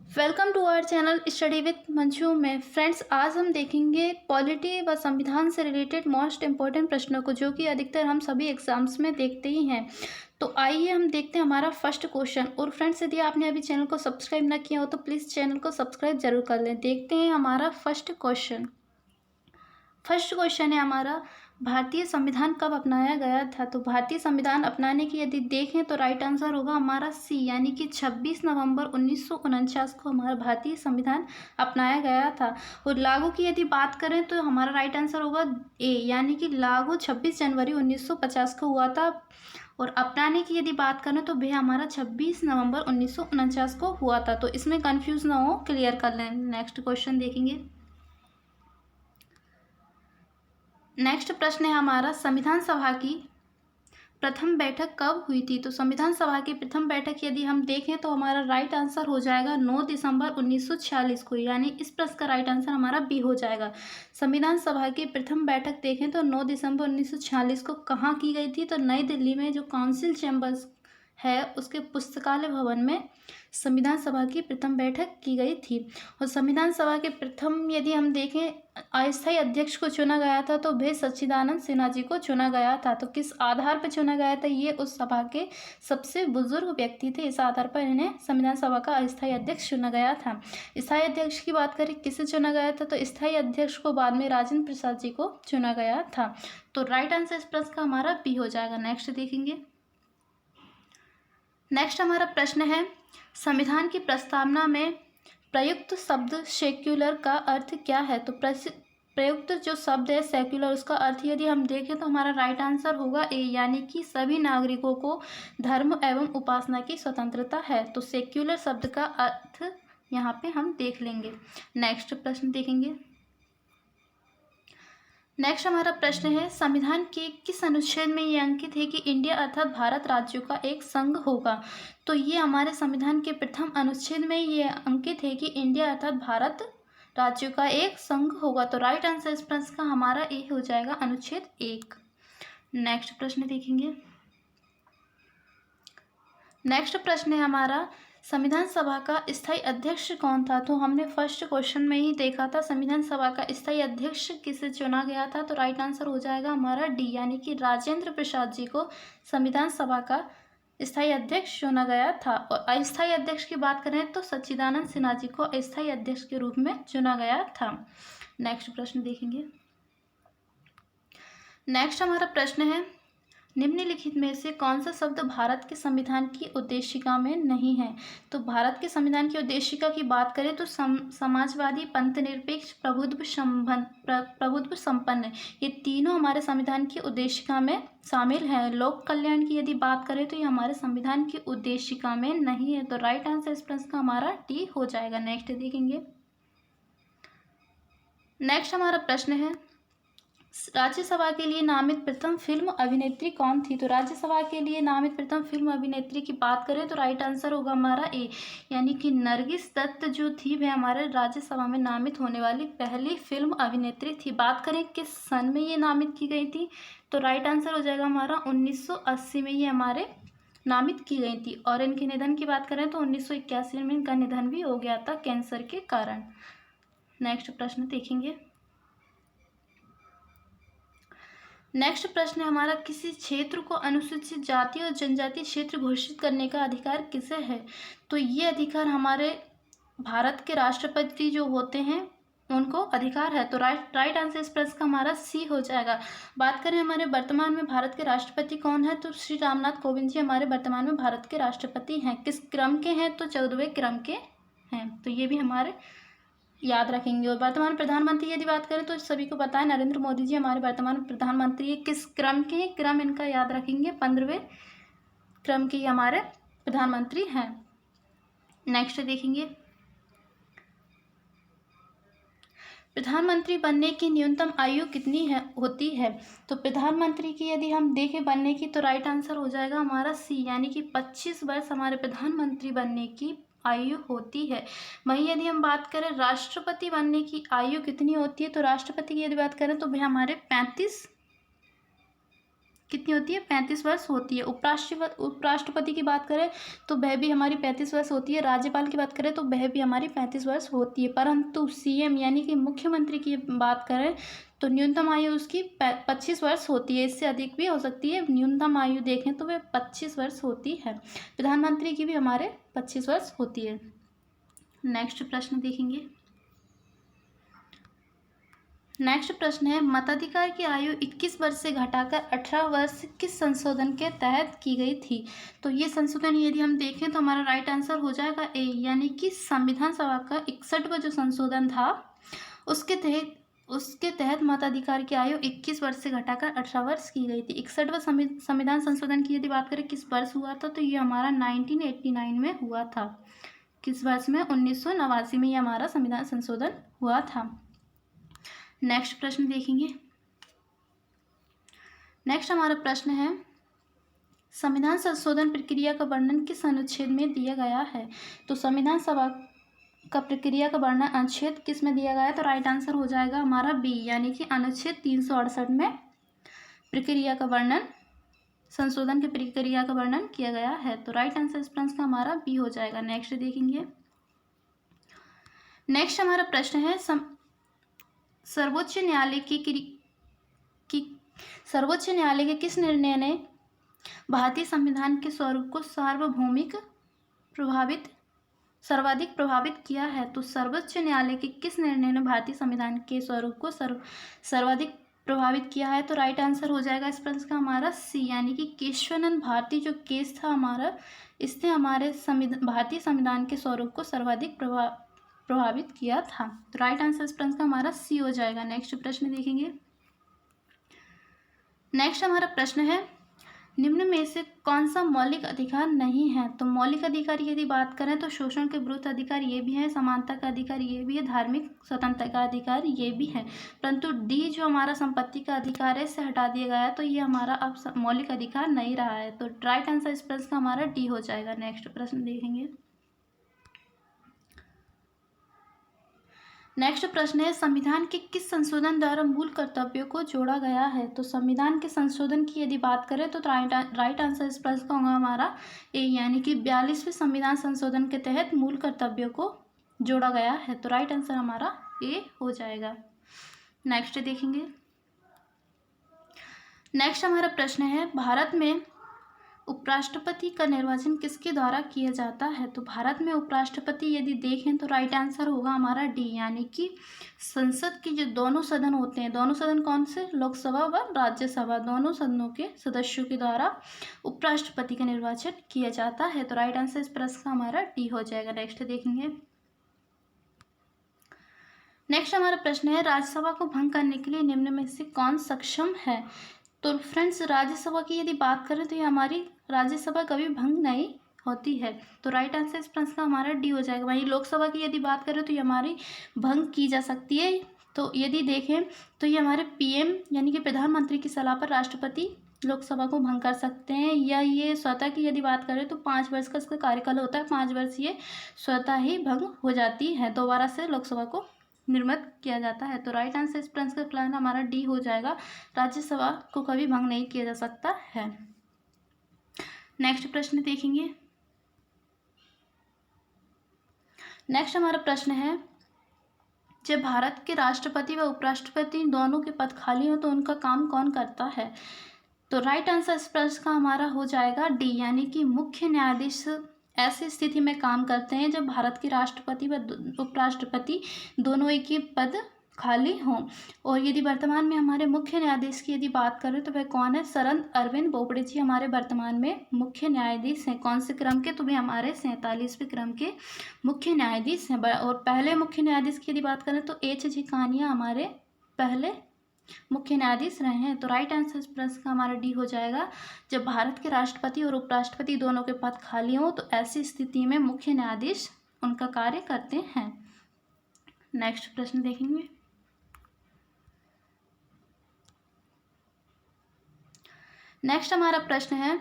Welcome to our channel study with Manju में। Friends, आज हम देखेंगे पॉलिटी व संविधान से रिलेटेड मोस्ट इम्पोर्टेंट प्रश्नों को, जो कि अधिकतर हम सभी एग्जाम्स में देखते ही हैं। तो आइए हम देखते हैं हमारा फर्स्ट क्वेश्चन। और फ्रेंड्स, यदि आपने अभी चैनल को सब्सक्राइब ना किया हो तो प्लीज़ चैनल को सब्सक्राइब जरूर कर लें। देखते हैं हमारा फर्स्ट क्वेश्चन है हमारा, भारतीय संविधान कब अपनाया गया था। तो भारतीय संविधान अपनाने की यदि देखें तो राइट आंसर होगा हमारा सी, यानी कि 26 नवंबर 1949 को हमारा भारतीय संविधान अपनाया गया था। और लागू की यदि बात करें तो हमारा राइट आंसर होगा ए, यानी कि लागू 26 जनवरी 1950 को हुआ था। और अपनाने की यदि बात करें तो वह हमारा 26 नवंबर 1949 को हुआ था। तो इसमें कन्फ्यूज ना हो, क्लियर कर लें। नेक्स्ट क्वेश्चन देखेंगे। नेक्स्ट प्रश्न है हमारा, संविधान सभा की प्रथम बैठक कब हुई थी। तो संविधान सभा की प्रथम बैठक यदि हम देखें तो हमारा राइट आंसर हो जाएगा 9 दिसंबर 1946 को, यानी इस प्रश्न का राइट आंसर हमारा बी हो जाएगा। संविधान सभा की प्रथम बैठक देखें तो 9 दिसंबर 1946 को कहाँ की गई थी। तो नई दिल्ली में जो काउंसिल चैम्बर्स है उसके पुस्तकालय भवन में संविधान सभा की प्रथम बैठक की गई थी। और संविधान सभा के प्रथम यदि हम देखें अस्थायी अध्यक्ष को चुना गया था तो वह सच्चिदानंद सिन्हा जी को चुना गया था। तो किस आधार पर चुना गया था, ये उस सभा के सबसे बुजुर्ग व्यक्ति थे, इस आधार पर इन्हें संविधान सभा का अस्थायी अध्यक्ष चुना गया था। स्थायी अध्यक्ष की बात करें किसे चुना गया था, तो स्थायी अध्यक्ष को बाद में राजेंद्र प्रसाद जी को चुना गया था। तो राइट आंसर इस प्रश्न का हमारा बी हो जाएगा। नेक्स्ट देखेंगे। नेक्स्ट हमारा प्रश्न है, संविधान की प्रस्तावना में प्रयुक्त शब्द सेक्युलर का अर्थ क्या है। तो प्रयुक्त जो शब्द है सेक्युलर, उसका अर्थ यदि हम देखें तो हमारा राइट आंसर होगा ए, यानी कि सभी नागरिकों को धर्म एवं उपासना की स्वतंत्रता है। तो सेक्युलर शब्द का अर्थ यहाँ पे हम देख लेंगे। नेक्स्ट प्रश्न देखेंगे। नेक्स्ट हमारा प्रश्न है, संविधान के किस अनुच्छेद में ये अंकित है कि इंडिया अर्थात भारत राज्यों का एक संघ होगा। तो ये हमारे संविधान के प्रथम अनुच्छेद में ये अंकित है कि इंडिया अर्थात भारत राज्यों का एक संघ होगा। तो राइट आंसर इस प्रश्न का हमारा ए हो जाएगा, अनुच्छेद 1। नेक्स्ट प्रश्न देखेंगे। नेक्स्ट प्रश्न है हमारा, संविधान सभा का स्थायी अध्यक्ष कौन था। तो हमने फर्स्ट क्वेश्चन में ही देखा था संविधान सभा का स्थायी अध्यक्ष किसे चुना गया था। तो राइट आंसर हो जाएगा हमारा डी, यानी कि राजेंद्र प्रसाद जी को संविधान सभा का स्थायी अध्यक्ष चुना गया था। और अस्थायी अध्यक्ष की बात करें तो सच्चिदानंद सिन्हा जी को अस्थायी अध्यक्ष के रूप में चुना गया था। नेक्स्ट प्रश्न देखेंगे। नेक्स्ट हमारा प्रश्न है, निम्नलिखित में से कौन सा शब्द भारत के संविधान की उद्देशिका में नहीं है। तो भारत के संविधान की उद्देशिका की बात करें तो समाजवादी, पंथनिरपेक्ष, प्रभुत्व संपन्न, ये तीनों हमारे संविधान की उद्देशिका में शामिल हैं। लोक कल्याण की यदि बात करें तो ये हमारे संविधान की उद्देशिका में नहीं है। तो राइट आंसर इस प्रश्न का हमारा डी हो जाएगा। नेक्स्ट देखेंगे। नेक्स्ट हमारा प्रश्न है, राज्यसभा के लिए नामित प्रथम फिल्म अभिनेत्री कौन थी। तो राज्यसभा के लिए नामित प्रथम फिल्म अभिनेत्री की बात करें तो राइट आंसर होगा हमारा ए, यानी कि नरगिस दत्त जो थी वह हमारे राज्यसभा में नामित होने वाली पहली फिल्म अभिनेत्री थी। बात करें किस सन में ये नामित की गई थी, तो राइट आंसर हो जाएगा हमारा 1980 में ये हमारे नामित की गई थी। और इनके निधन की बात करें तो 1981 में इनका निधन भी हो गया था कैंसर के कारण। नेक्स्ट प्रश्न देखेंगे। नेक्स्ट प्रश्न है हमारा, किसी क्षेत्र को अनुसूचित जाति और जनजाति क्षेत्र घोषित करने का अधिकार किसे है। तो ये अधिकार हमारे भारत के राष्ट्रपति जो होते हैं उनको अधिकार है। तो राइट आंसर इस प्रश्न का हमारा सी हो जाएगा। बात करें हमारे वर्तमान में भारत के राष्ट्रपति कौन है, तो श्री रामनाथ कोविंद जी हमारे वर्तमान में भारत के राष्ट्रपति हैं। किस क्रम के हैं, तो 14वें क्रम के हैं। तो ये भी हमारे याद रखेंगे। और वर्तमान प्रधानमंत्री यदि बात करें तो सभी को पता है नरेंद्र मोदी जी हमारे वर्तमान प्रधानमंत्री किस क्रम के हैं, क्रम इनका याद रखेंगे, 15वें क्रम के हमारे प्रधानमंत्री हैं। नेक्स्ट देखेंगे। प्रधानमंत्री बनने की न्यूनतम आयु कितनी होती है। तो प्रधानमंत्री की यदि हम देखें बनने की तो राइट आंसर हो जाएगा हमारा सी, यानी कि 25 वर्ष हमारे प्रधानमंत्री बनने की आयु होती है। वहीं यदि हम बात करें राष्ट्रपति बनने की आयु कितनी होती है, तो राष्ट्रपति की यदि बात करें तो वह हमारे 35 कितनी होती है? 35 वर्ष होती है। उपराष्ट्रपति की बात करें तो वह भी हमारी 35 वर्ष होती है। राज्यपाल की बात करें तो वह भी हमारी 35 वर्ष होती है। परंतु सीएम यानी कि मुख्यमंत्री की बात करें तो न्यूनतम आयु उसकी 25 वर्ष होती है। इससे अधिक भी हो सकती है, न्यूनतम आयु देखें तो वह 25 वर्ष होती है। प्रधानमंत्री की भी हमारे 25 वर्ष होती है। नेक्स्ट प्रश्न देखेंगे। नेक्स्ट प्रश्न है, मताधिकार की आयु 21 वर्ष से घटाकर 18 वर्ष किस संशोधन के तहत की गई थी? तो ये संशोधन यदि हम देखें तो हमारा राइट आंसर हो जाएगा ए, यानी कि संविधान सभा का 61वां जो संशोधन था उसके तहत मताधिकार की आयु 21 वर्ष से घटाकर 18 वर्ष की गई थी। 61वां संविधान संशोधन की यदि बात करें किस वर्ष हुआ था तो ये हमारा 1989 में हुआ था। किस वर्ष में? 1989 में ये हमारा संविधान संशोधन हुआ था। नेक्स्ट प्रश्न देखेंगे। नेक्स्ट हमारा प्रश्न है, संविधान संशोधन प्रक्रिया का वर्णन किस अनुच्छेद में दिया गया है? तो संविधान सभा का प्रक्रिया का वर्णन अनुच्छेद किस में दिया गया है? तो राइट आंसर हो जाएगा हमारा बी, यानी कि अनुच्छेद 368 में प्रक्रिया का वर्णन, संशोधन की प्रक्रिया का वर्णन किया गया है। तो राइट आंसर इस प्रश्न का हमारा बी हो जाएगा। नेक्स्ट देखेंगे। नेक्स्ट हमारा प्रश्न है, सर्वोच्च न्यायालय के किस निर्णय ने भारतीय संविधान के स्वरूप को सर्वाधिक प्रभावित किया है? तो सर्वोच्च न्यायालय के किस निर्णय ने भारतीय संविधान के स्वरूप को सर्वाधिक प्रभावित किया है? तो राइट आंसर हो जाएगा इस प्रश्न का हमारा सी, यानी कि केशवानंद भारती जो केस था हमारा, इसने हमारे भारतीय संविधान के स्वरूप को सर्वाधिक प्रभावित किया था। तो राइट आंसर इस प्रश्न का हमारा सी हो जाएगा। नेक्स्ट प्रश्न देखेंगे। नेक्स्ट हमारा प्रश्न है, निम्न में से कौन सा मौलिक अधिकार नहीं है? तो मौलिक अधिकार यदि बात करें तो शोषण के विरुद्ध अधिकार ये भी है, समानता का अधिकार ये भी है, धार्मिक स्वतंत्रता का अधिकार ये भी है। परंतु डी जो हमारा संपत्ति का अधिकार है इसे हटा दिया गया है, तो ये हमारा अब मौलिक अधिकार नहीं रहा है। तो राइट आंसर इस प्रश्न का हमारा डी हो जाएगा। नेक्स्ट प्रश्न देखेंगे। नेक्स्ट प्रश्न है, संविधान के किस संशोधन द्वारा मूल कर्तव्यों को जोड़ा गया है? तो संविधान के संशोधन की यदि बात करें तो राइट आंसर इस प्रश्न का होगा हमारा ए, यानी कि 42वें संविधान संशोधन के तहत मूल कर्तव्यों को जोड़ा गया है। तो राइट आंसर हमारा ए हो जाएगा। नेक्स्ट देखेंगे। नेक्स्ट हमारा प्रश्न है, भारत में उपराष्ट्रपति का निर्वाचन किसके द्वारा किया जाता है? तो भारत में उपराष्ट्रपति यदि देखें तो राइट आंसर होगा हमारा डी, यानी कि संसद के जो दोनों सदन होते हैं, दोनों सदन कौन से? लोकसभा व राज्यसभा, दोनों सदनों के सदस्यों के द्वारा उपराष्ट्रपति का निर्वाचन किया जाता है। तो राइट आंसर इस प्रश्न का हमारा डी हो जाएगा। नेक्स्ट देखेंगे। नेक्स्ट हमारा प्रश्न है, राज्यसभा को भंग करने के लिए निम्न में से कौन सक्षम है? तो फ्रेंड्स, राज्यसभा की यदि बात करें तो ये हमारी राज्यसभा कभी भंग नहीं होती है। तो राइट आंसर इस प्रश्न का हमारा डी हो जाएगा। वहीं लोकसभा की यदि बात करें तो ये हमारी भंग की जा सकती है। तो यदि देखें तो ये हमारे पीएम यानी कि प्रधानमंत्री की सलाह पर राष्ट्रपति लोकसभा को भंग कर सकते हैं, या ये स्वतः की यदि बात करें तो 5 वर्ष का इसका कार्यकाल होता है, 5 वर्ष ये स्वतः ही भंग हो जाती है, दोबारा से लोकसभा को निर्मित किया जाता है। तो राइट आंसर इस प्रश्न का प्लान हमारा डी हो जाएगा। राज्यसभा को कभी भंग नहीं किया जा सकता है। नेक्स्ट प्रश्न देखेंगे। नेक्स्ट हमारा प्रश्न है, जब भारत के राष्ट्रपति व उपराष्ट्रपति दोनों के पद खाली हो तो उनका काम कौन करता है? तो राइट आंसर इस प्रश्न का हमारा हो जाएगा डी, यानी कि मुख्य न्यायाधीश ऐसी स्थिति में काम करते हैं जब भारत के राष्ट्रपति व उपराष्ट्रपति दोनों एक ही पद खाली हों। और यदि वर्तमान में हमारे मुख्य न्यायाधीश की यदि बात करें तो वह कौन है? शरद अरविंद बोबड़े जी हमारे वर्तमान में मुख्य न्यायाधीश हैं। कौन से क्रम के? तो वे हमारे 47वें क्रम के मुख्य न्यायाधीश हैं। और पहले मुख्य न्यायाधीश की यदि बात करें तो एच जी कानिया हमारे पहले मुख्य न्यायाधीश रहे हैं। तो राइट आंसर इस प्रश्न का हमारा डी हो जाएगा। जब भारत के राष्ट्रपति और उपराष्ट्रपति दोनों के पद खाली हों तो ऐसी स्थिति में मुख्य न्यायाधीश उनका कार्य करते हैं। नेक्स्ट प्रश्न देखेंगे। नेक्स्ट हमारा प्रश्न है,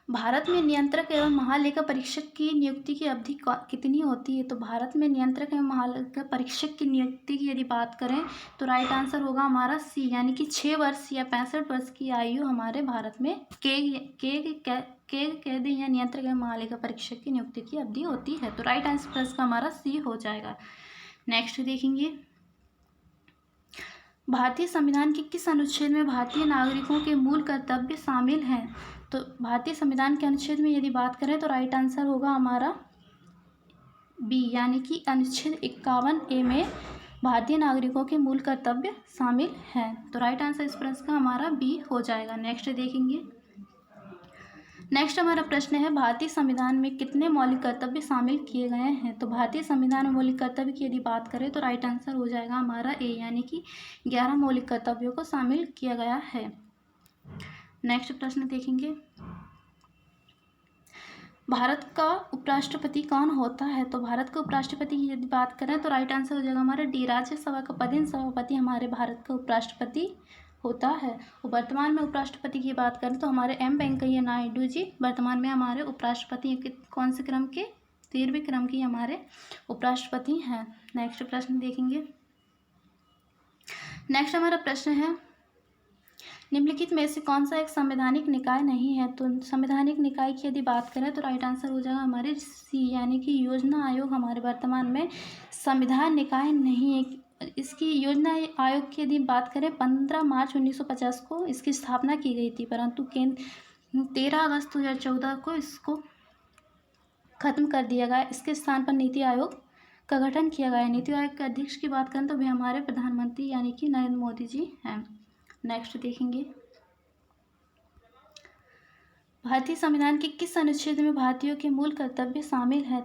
भारत में नियंत्रक एवं महालेखा परीक्षक की नियुक्ति की अवधि कितनी होती है? तो भारत में नियंत्रक एवं महालेखा परीक्षक की नियुक्ति की यदि बात करें तो राइट आंसर होगा हमारा सी, यानी कि 6 वर्ष या 65 वर्ष की आयु हमारे भारत में कैदी या नियंत्रक एवं महालेखा परीक्षक की नियुक्ति की अवधि होती है। तो राइट आंसर प्लस का हमारा सी हो जाएगा। नेक्स्ट देखेंगे, भारतीय संविधान के किस अनुच्छेद में भारतीय नागरिकों के मूल कर्तव्य शामिल हैं? तो भारतीय संविधान के अनुच्छेद में यदि बात करें तो राइट आंसर होगा हमारा बी, यानी कि अनुच्छेद 51A में भारतीय नागरिकों के मूल कर्तव्य शामिल हैं। तो राइट आंसर इस प्रश्न का हमारा बी हो जाएगा। नेक्स्ट देखेंगे, नेक्स्ट हमारा प्रश्न है, भारतीय संविधान में कितने मौलिक कर्तव्य शामिल किए गए हैं? तो भारतीय संविधान में मौलिक कर्तव्य की यदि बात करें तो राइट आंसर हो जाएगा हमारा ए, यानी कि 11 मौलिक कर्तव्यों को शामिल किया गया है। नेक्स्ट प्रश्न देखेंगे, भारत का उपराष्ट्रपति कौन होता है? तो भारत का उपराष्ट्रपति की यदि बात करें तो राइट आंसर हो जाएगा हमारा डी, राज्यसभा का पदेन सभापति हमारे भारत का उपराष्ट्रपति होता है। वर्तमान में उपराष्ट्रपति की बात करें तो हमारे एम वेंकैया नायडू जी वर्तमान में हमारे उपराष्ट्रपति कौन से क्रम के? 13वें क्रम की हमारे उपराष्ट्रपति हैं। नेक्स्ट प्रश्न देखेंगे, नेक्स्ट हमारा प्रश्न है, निम्नलिखित में से कौन सा एक संवैधानिक निकाय नहीं है? तो संवैधानिक निकाय की यदि बात करें तो राइट आंसर हो जाएगा हमारे सी, यानी कि योजना आयोग हमारे वर्तमान में संविधान निकाय नहीं है। इसकी योजना आयोग की यदि बात करें 15 मार्च 1950 को इसकी स्थापना की गई थी, परंतु 13 अगस्त 2014 को इसको खत्म कर दिया गया। इसके स्थान पर नीति आयोग का गठन किया गया। नीति आयोग के अध्यक्ष की बात करें तो वे हमारे प्रधानमंत्री यानी कि नरेंद्र मोदी जी हैं। नेक्स्ट देखेंगे, भारतीय संविधान के किस अनुच्छेद में भारतीयों के मूल कर्तव्य शामिल है?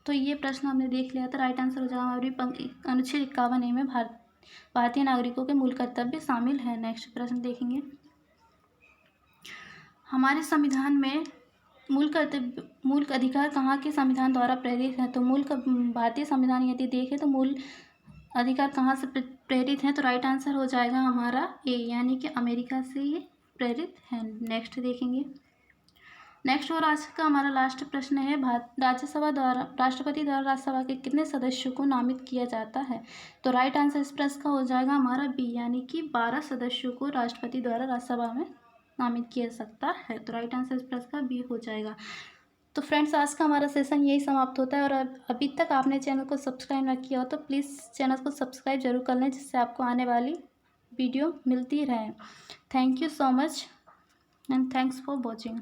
तो ये प्रश्न हमने देख लिया था। राइट आंसर हो जाएगा हमारी अनुच्छेद 51A में भारतीय नागरिकों के मूल कर्तव्य शामिल है। नेक्स्ट प्रश्न देखेंगे, हमारे संविधान में मूल अधिकार कहाँ के संविधान द्वारा प्रेरित है? तो भारतीय संविधान यदि देखें तो मूल अधिकार कहाँ से प्रेरित हैं? तो राइट आंसर हो जाएगा हमारा ए, यानी कि अमेरिका से ये प्रेरित है। नेक्स्ट देखेंगे, नेक्स्ट और आज का हमारा लास्ट प्रश्न है, राष्ट्रपति द्वारा राज्यसभा के कितने सदस्यों को नामित किया जाता है? तो राइट आंसर इस प्रश्न का हो जाएगा हमारा बी, यानी कि 12 सदस्यों को राष्ट्रपति द्वारा राज्यसभा में नामित किया जा सकता है। तो राइट आंसर इस प्रश्न का बी हो जाएगा। तो फ्रेंड्स, आज का हमारा सेशन यही समाप्त होता है। और अभी तक आपने चैनल को सब्सक्राइब ना किया हो तो प्लीज़ चैनल को सब्सक्राइब जरूर कर लें, जिससे आपको आने वाली वीडियो मिलती रहे। Thank you so much and thanks for watching.